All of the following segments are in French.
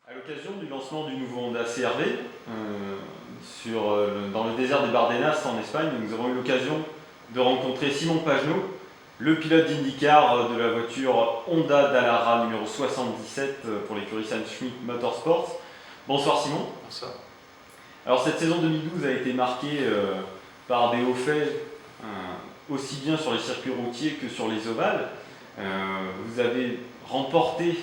À l'occasion du lancement du nouveau Honda CR-V dans le désert des Bardenas en Espagne, nous avons eu l'occasion de rencontrer Simon Pagenaud, le pilote d'IndyCar de la voiture Honda Dallara numéro 77 pour l'écurie Sam Schmidt Motorsports. Bonsoir Simon. Bonsoir. Alors cette saison 2012 a été marquée par des hauts faits aussi bien sur les circuits routiers que sur les ovales. Vous avez remporté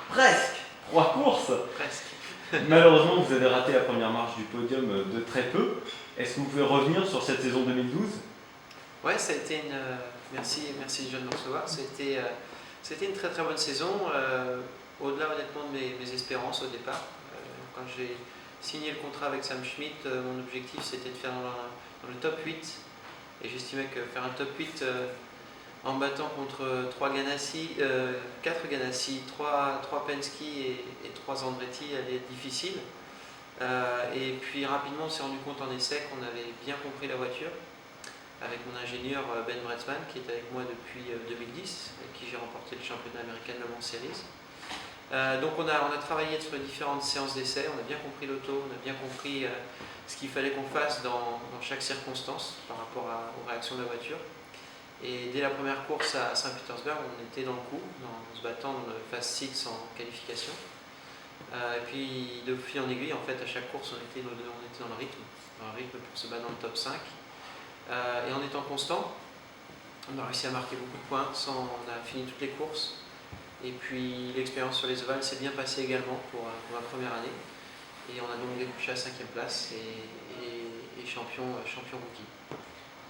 presque 3 courses. Presque. Malheureusement, vous avez raté la première marche du podium de très peu. Est-ce que vous pouvez revenir sur cette saison 2012 ? Ouais, ça a été une. Merci déjà de me recevoir. C'était une très très bonne saison. Au-delà honnêtement de mes espérances au départ. Quand j'ai signé le contrat avec Sam Schmidt, mon objectif c'était de faire dans le top 8. Et j'estimais que faire un top 8 en battant contre 4 Ganassi, 3 Penske et 3 Andretti allait être difficile. Et puis rapidement on s'est rendu compte en essai qu'on avait bien compris la voiture avec mon ingénieur Ben Bretzman qui est avec moi depuis 2010, avec qui j'ai remporté le championnat américain de Le Mans Series. Donc on a travaillé sur différentes séances d'essai, on a bien compris l'auto, on a bien compris ce qu'il fallait qu'on fasse dans chaque circonstance par rapport aux réactions de la voiture. Et dès la première course à Saint-Pétersbourg, on était dans le coup, en se battant dans le Fast 6 en qualification. Et puis de fil en aiguille, en fait, à chaque course, on était dans le rythme pour se battre dans le top 5. Et en étant constant, on a réussi à marquer beaucoup de points, on a fini toutes les courses. Et puis l'expérience sur les ovales s'est bien passée également pour ma première année. Et on a donc décroché à 5e place et champion rookie.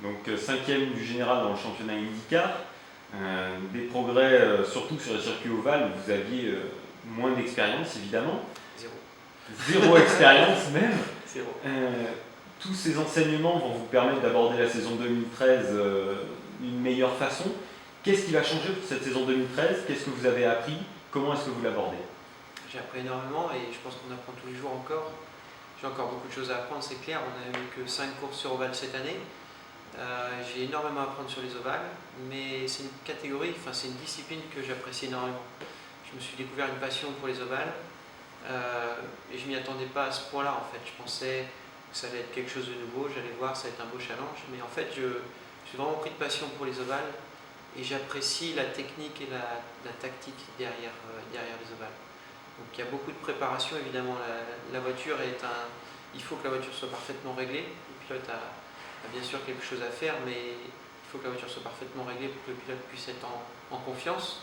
Donc 5e du général dans le championnat IndyCar. Des progrès surtout sur les circuits ovales où vous aviez moins d'expérience évidemment. Zéro expérience même. Zéro. Tous ces enseignements vont vous permettre d'aborder la saison 2013 d'une meilleure façon. Qu'est-ce qui va changer pour cette saison 2013 ? Qu'est-ce que vous avez appris ? Comment est-ce que vous l'abordez ? J'ai appris énormément et je pense qu'on apprend tous les jours encore. J'ai encore beaucoup de choses à apprendre, c'est clair. On n'a eu que 5 courses sur ovale cette année. J'ai énormément à apprendre sur les ovales, mais c'est une catégorie, c'est une discipline que j'apprécie énormément. Je me suis découvert une passion pour les ovales et je ne m'y attendais pas à ce point-là en fait. Je pensais que ça allait être quelque chose de nouveau, j'allais voir, ça allait être un beau challenge, mais en fait je suis vraiment pris de passion pour les ovales et j'apprécie la technique et la tactique derrière les ovales. Donc il y a beaucoup de préparation évidemment. La voiture il faut que la voiture soit parfaitement réglée. Le pilote a bien sûr quelque chose à faire, mais il faut que la voiture soit parfaitement réglée pour que le pilote puisse être en confiance.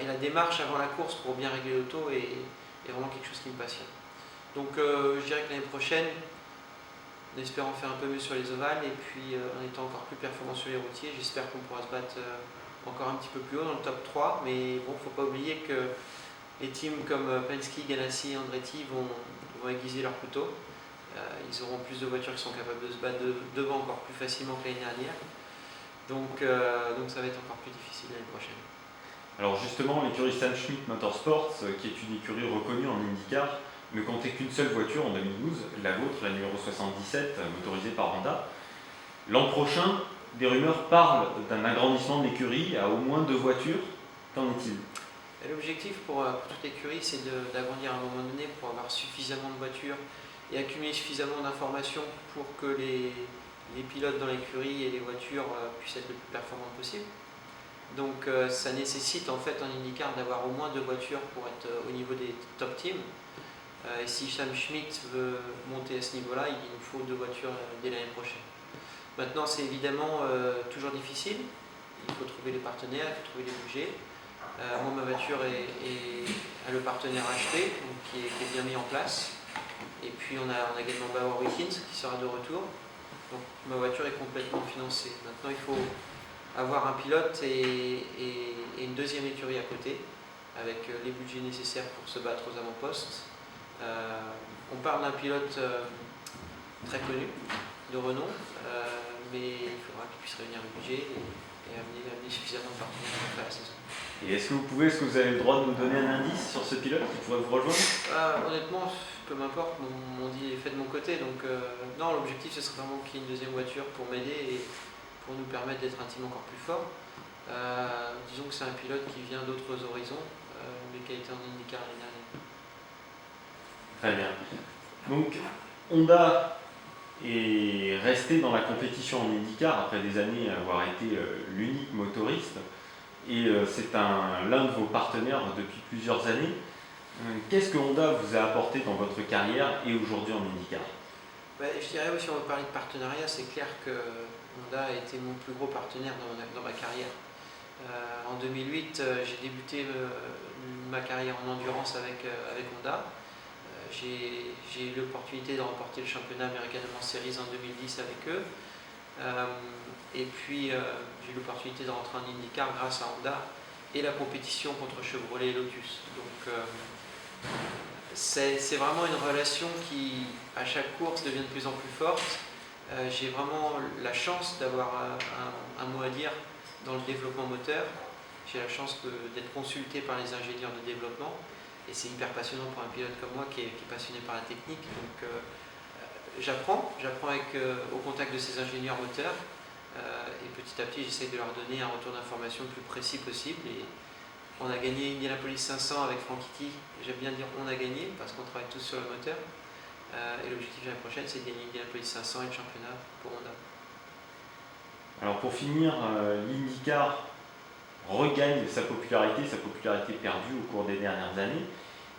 Et la démarche avant la course pour bien régler l'auto est vraiment quelque chose qui me passionne. Donc je dirais que l'année prochaine, en espérant faire un peu mieux sur les ovales et puis en étant encore plus performant sur les routiers, j'espère qu'on pourra se battre encore un petit peu plus haut dans le top 3. Mais bon, il ne faut pas oublier que les teams comme Penske, Ganassi et Andretti vont aiguiser leur couteau. Ils auront plus de voitures qui sont capables de se battre devant encore plus facilement que l'année dernière. Donc ça va être encore plus difficile l'année prochaine. Alors justement, l'écurie Sam Schmidt Motorsports, qui est une écurie reconnue en IndyCar, ne comptait qu'une seule voiture en 2012, la vôtre, la numéro 77, motorisée par Honda. L'an prochain, des rumeurs parlent d'un agrandissement de l'écurie à au moins 2 voitures. Qu'en est-il ? L'objectif pour toute l'écurie, c'est d'agrandir à un moment donné pour avoir suffisamment de voitures et accumuler suffisamment d'informations pour que les pilotes dans l'écurie et les voitures puissent être le plus performantes possible. Donc ça nécessite en fait en IndyCar d'avoir au moins 2 voitures pour être au niveau des top teams. Et si Sam Schmidt veut monter à ce niveau-là, il nous faut 2 voitures dès l'année prochaine. Maintenant c'est évidemment toujours difficile, il faut trouver les partenaires, il faut trouver les budgets. Moi ma voiture a le partenaire acheté, donc qui est bien mis en place. Et puis on a également Bauer Wilkins qui sera de retour. Donc ma voiture est complètement financée. Maintenant il faut avoir un pilote et une deuxième écurie à côté, avec les budgets nécessaires pour se battre aux avant-postes. On parle d'un pilote très connu, de renom, mais il faudra qu'il puisse réunir le budget et amener suffisamment de partenaires pour faire la saison. Et est-ce que vous avez le droit de nous donner un indice sur ce pilote qui pourrait vous rejoindre ? Honnêtement, peu m'importe, mon deal est fait de mon côté, donc non, l'objectif ce serait vraiment qu'il y ait une deuxième voiture pour m'aider et pour nous permettre d'être un team encore plus fort. Disons que c'est un pilote qui vient d'autres horizons, mais qui a été en IndyCar l'année dernière. Très bien. Donc, Honda est resté dans la compétition en IndyCar après des années à avoir été l'unique motoriste. Et c'est l'un de vos partenaires depuis plusieurs années. Qu'est-ce que Honda vous a apporté dans votre carrière et aujourd'hui en IndyCar? Je dirais aussi, si on veut parler de partenariat, c'est clair que Honda a été mon plus gros partenaire dans ma carrière. En 2008, j'ai débuté ma carrière en endurance avec Honda. J'ai eu l'opportunité de remporter le championnat American Le Mans Series en 2010 avec eux. Et puis j'ai eu l'opportunité de rentrer en IndyCar grâce à Honda et la compétition contre Chevrolet et Lotus. Donc c'est vraiment une relation qui, à chaque course, devient de plus en plus forte. J'ai vraiment la chance d'avoir un mot à dire dans le développement moteur. J'ai la chance d'être consulté par les ingénieurs de développement. Et c'est hyper passionnant pour un pilote comme moi qui est passionné par la technique. Donc j'apprends au contact de ces ingénieurs moteurs. Et petit à petit, j'essaie de leur donner un retour d'information le plus précis possible. Et on a gagné Indianapolis 500 avec Frank Kitty. J'aime bien dire on a gagné parce qu'on travaille tous sur le moteur. Et l'objectif l'année prochaine, c'est de gagner Indianapolis 500 et le championnat pour Honda. Alors pour finir, l'IndyCar regagne sa popularité perdue au cours des dernières années,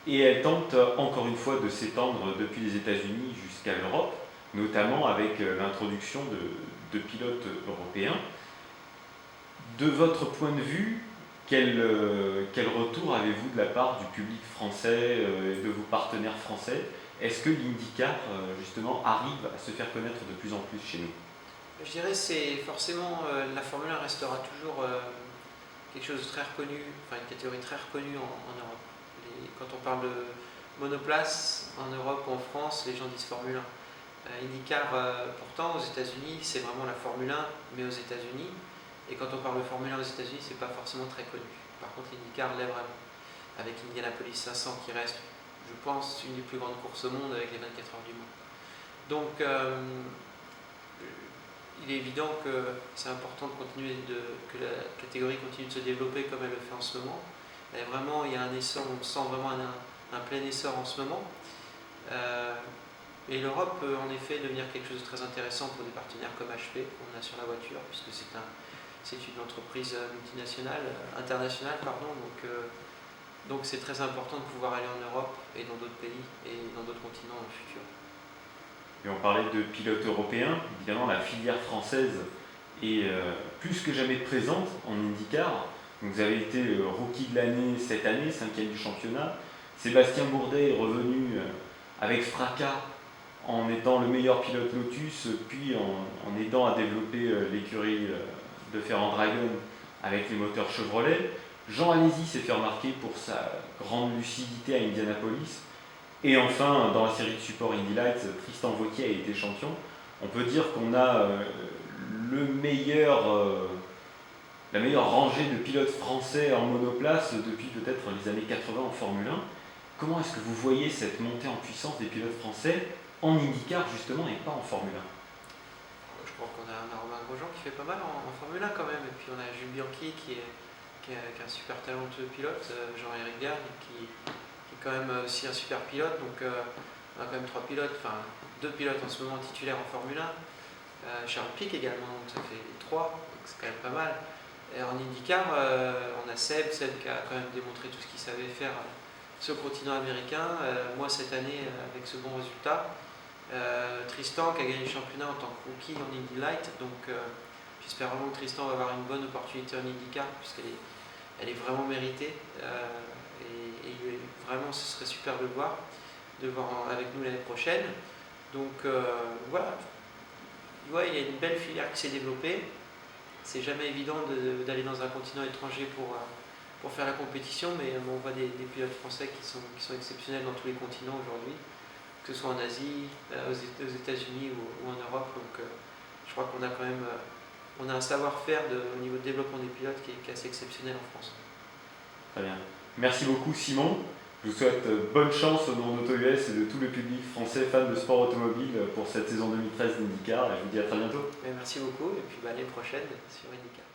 et elle tente encore une fois de s'étendre depuis les États-Unis jusqu'à l'Europe, notamment avec l'introduction de pilotes européens. De votre point de vue, quel retour avez-vous de la part du public français et de vos partenaires français? Est-ce que l'IndyCar justement arrive à se faire connaître de plus en plus chez nous? Je dirais que c'est forcément la Formule 1 restera toujours quelque chose de très reconnu, enfin une catégorie très reconnue en Europe. Quand on parle de monoplace en Europe ou en France, les gens disent Formule 1. IndyCar, pourtant, aux États-Unis, c'est vraiment la Formule 1, mais aux États-Unis. Et quand on parle de Formule 1 aux États-Unis, c'est pas forcément très connu. Par contre, l'IndyCar l'est vraiment. Avec Indianapolis 500 qui reste, je pense, une des plus grandes courses au monde avec les 24 heures du Mans. Donc, il est évident que c'est important que la catégorie continue de se développer comme elle le fait en ce moment. Il y a un essor, on sent vraiment un plein essor en ce moment. Et l'Europe peut en effet devenir quelque chose de très intéressant pour des partenaires comme HP qu'on a sur la voiture, puisque c'est une entreprise multinationale, internationale, pardon. Donc c'est très important de pouvoir aller en Europe et dans d'autres pays et dans d'autres continents dans le futur. Et on parlait de pilotes européens, évidemment la filière française est plus que jamais présente en IndyCar. Donc vous avez été rookie de l'année cette année, 5e du championnat. Sébastien Bourdet est revenu avec fracas en étant le meilleur pilote Lotus, puis en aidant à développer l'écurie de Ferrand Dragon avec les moteurs Chevrolet. Jean Alesi s'est fait remarquer pour sa grande lucidité à Indianapolis. Et enfin, dans la série de support Indy Lights, Tristan Vautier a été champion. On peut dire qu'on a la meilleure rangée de pilotes français en monoplace depuis peut-être les années 80 en Formule 1. Comment est-ce que vous voyez cette montée en puissance des pilotes français en IndyCar justement et pas en Formule 1? Je crois qu'on a Romain Grosjean qui fait pas mal en Formule 1 quand même. Et puis on a Jules Bianchi qui est un super talentueux pilote, Jean-Éric Vergne qui est quand même aussi un super pilote. Donc on a quand même 2 pilotes en ce moment titulaires en Formule 1. Charles Pic également, donc ça fait 3, donc c'est quand même pas mal. Et en IndyCar, on a Seb qui a quand même démontré tout ce qu'il savait faire sur le continent américain. Moi cette année avec ce bon résultat. Tristan qui a gagné le championnat en tant que rookie en Indy Light. Donc j'espère vraiment que Tristan va avoir une bonne opportunité en IndyCar puisqu'elle est vraiment méritée. Et vraiment ce serait super de le voir avec nous l'année prochaine. Donc voilà. Ouais, il y a une belle filière qui s'est développée. C'est jamais évident d'aller dans un continent étranger pour faire la compétition, mais on voit des pilotes français qui sont exceptionnels dans tous les continents aujourd'hui, que ce soit en Asie, aux États-Unis ou en Europe. Donc je crois qu'on a quand même un savoir-faire au niveau de développement des pilotes qui est assez exceptionnel en France. Très bien. Merci beaucoup Simon. Je vous souhaite bonne chance au nom d'AutoUS et de tout le public français fan de sport automobile pour cette saison 2013 d'IndyCar et je vous dis à très bientôt. Merci beaucoup et puis l'année prochaine sur IndyCar.